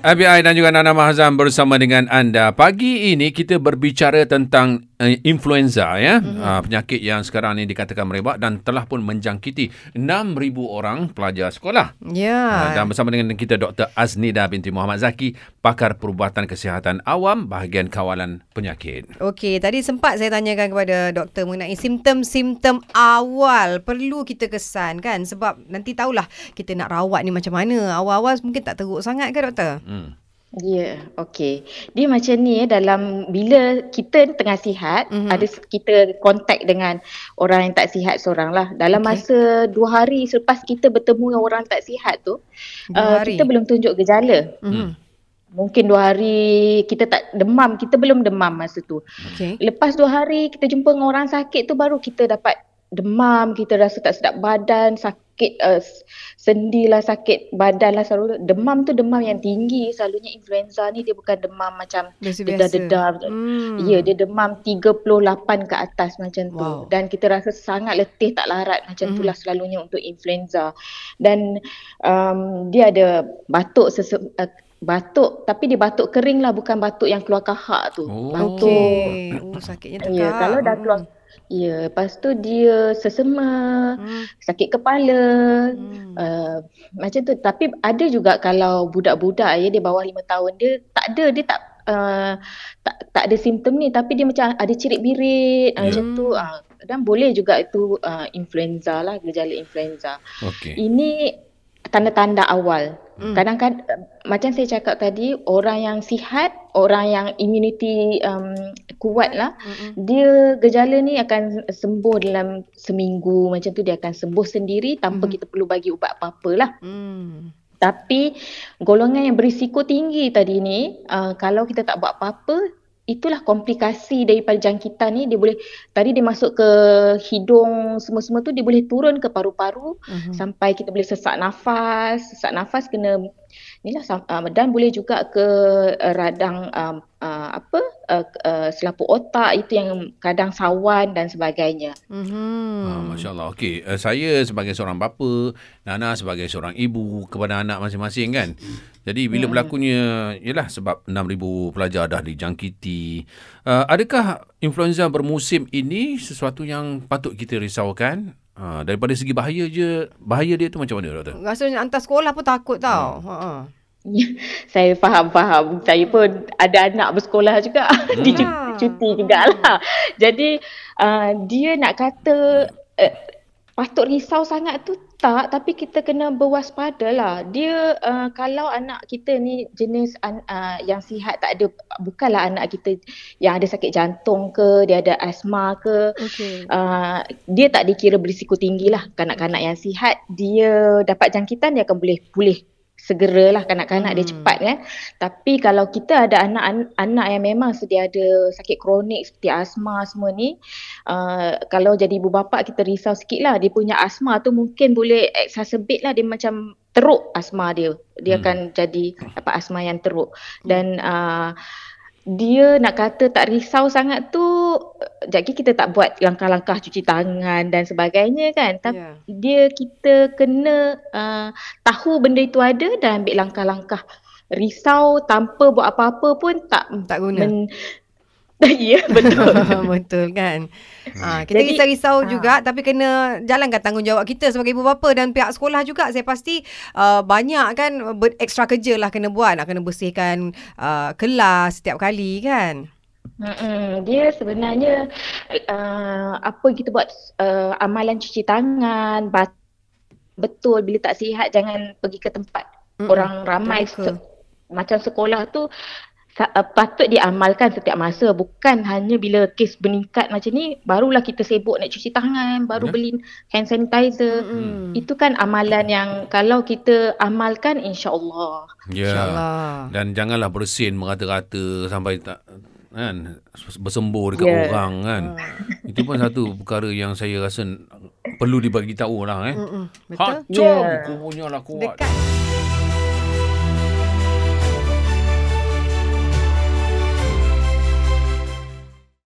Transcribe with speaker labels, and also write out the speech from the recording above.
Speaker 1: FBI dan juga Nana Mahazam bersama dengan anda. Pagi ini kita berbicara tentang influenza, ya. Penyakit yang sekarang ini dikatakan merebak dan telah pun menjangkiti 6,000 orang pelajar sekolah.
Speaker 2: Ya.
Speaker 1: Dan bersama dengan kita Dr. Aznida binti Muhammad Zaki, pakar perubatan kesihatan awam bahagian kawalan penyakit.
Speaker 2: Okey, tadi sempat saya tanyakan kepada doktor mengenai simptom-simptom awal perlu kita kesan kan, sebab nanti tahulah kita nak rawat ni macam mana. Awal-awal mungkin tak teruk sangat ke doktor?
Speaker 3: Ya, okey. Dia macam ni dalam bila kita tengah sihat, ada kita kontak dengan orang yang tak sihat seorang lah. Dalam masa 2 hari selepas kita bertemu dengan orang tak sihat tu, kita belum tunjuk gejala. Mungkin 2 hari kita tak demam, kita belum demam masa tu. Lepas 2 hari kita jumpa dengan orang sakit tu, baru kita dapat demam, kita rasa tak sedap badan, sakit sendi lah, sakit badan lah selalu. Demam tu demam yang tinggi. Selalunya influenza ni dia bukan demam macam dedar-dedar. Ya, dia demam 38 ke atas macam tu. Dan kita rasa sangat letih tak larat macam tu lah selalunya untuk influenza. Dan dia ada batuk batuk, tapi dia batuk kering lah, bukan batuk yang keluar kahak tu. Batuk.
Speaker 2: Sakitnya tekak.
Speaker 3: Ya, kalau dah keluar. Ya, lepas tu dia sesema, sakit kepala, macam tu. Tapi ada juga kalau budak-budak ya, dia bawah 5 tahun, dia tak ada simptom ni, tapi dia macam ada cirit-birit macam tu. Dan boleh juga itu influenza lah, gejala influenza. Ini tanda-tanda awal. Kadang-kadang macam saya cakap tadi, orang yang sihat, orang yang immunity kuat lah, dia gejala ni akan sembuh dalam seminggu macam tu, dia akan sembuh sendiri tanpa kita perlu bagi ubat apa-apa lah. Tapi golongan yang berisiko tinggi tadi ni, kalau kita tak buat apa-apa, itulah komplikasi daripada jangkitan ni. Dia boleh, tadi dia masuk ke hidung, semua-semua tu dia boleh turun ke paru-paru, sampai kita boleh sesak nafas kena inilah, dan boleh juga ke radang selaput otak, itu yang kadang sawan dan sebagainya.
Speaker 1: Masya Allah. Okey, saya sebagai seorang bapa, Nana sebagai seorang ibu kepada anak masing-masing kan. Jadi bila berlakunya, ialah sebab 6,000 pelajar dah dijangkiti. Adakah influenza bermusim ini sesuatu yang patut kita risaukan? Daripada segi bahaya dia tu macam mana, doktor?
Speaker 2: Rasanya hantar sekolah pun takut tau.
Speaker 3: Saya faham. Saya pun ada anak bersekolah juga. Dia cuti jugalah. Jadi dia nak kata patut risau sangat tu tak, tapi kita kena berwaspada lah. Dia kalau anak kita ni jenis yang sihat, tak ada, bukanlah anak kita yang ada sakit jantung ke, dia ada asma ke, dia tak dikira berisiko tinggi lah. Kanak-kanak yang sihat, dia dapat jangkitan, dia akan boleh pulih segeralah, kanak-kanak dia cepat kan. Tapi kalau kita ada anak yang memang sedia ada sakit kronik seperti asma semua ni, kalau jadi ibu bapa kita risau sikit lah. Dia punya asma tu mungkin boleh exacerbate lah, dia macam teruk asma dia. Dia akan jadi dapat asma yang teruk. Dan dia nak kata tak risau sangat tu, jadi kita tak buat langkah-langkah cuci tangan dan sebagainya kan. Tapi kita kena tahu benda itu ada dan ambil langkah-langkah. Risau tanpa buat apa-apa pun tak
Speaker 2: guna.
Speaker 3: Ya, betul.
Speaker 2: Betul kan. Kita risau juga, tapi kena jalankan tanggungjawab kita sebagai ibu bapa dan pihak sekolah juga. Saya pasti banyak kan ekstra kerja lah kena buat. Nak kena bersihkan kelas setiap kali kan.
Speaker 3: Dia sebenarnya apa kita buat, amalan cuci tangan betul. Bila tak sihat jangan pergi ke tempat orang ramai. Macam sekolah tu patut diamalkan setiap masa, bukan hanya bila kes meningkat macam ni barulah kita sibuk nak cuci tangan, baru beli hand sanitizer. Itu kan amalan yang kalau kita amalkan insya-Allah.
Speaker 1: InsyaAllah. Dan janganlah bersin merata-rata sampai tak kan bersembur dekat orang kan. Itu pun satu perkara yang saya rasa perlu dibagi tahu lah
Speaker 2: Betul.
Speaker 1: Hacom, kupunya lah kuat.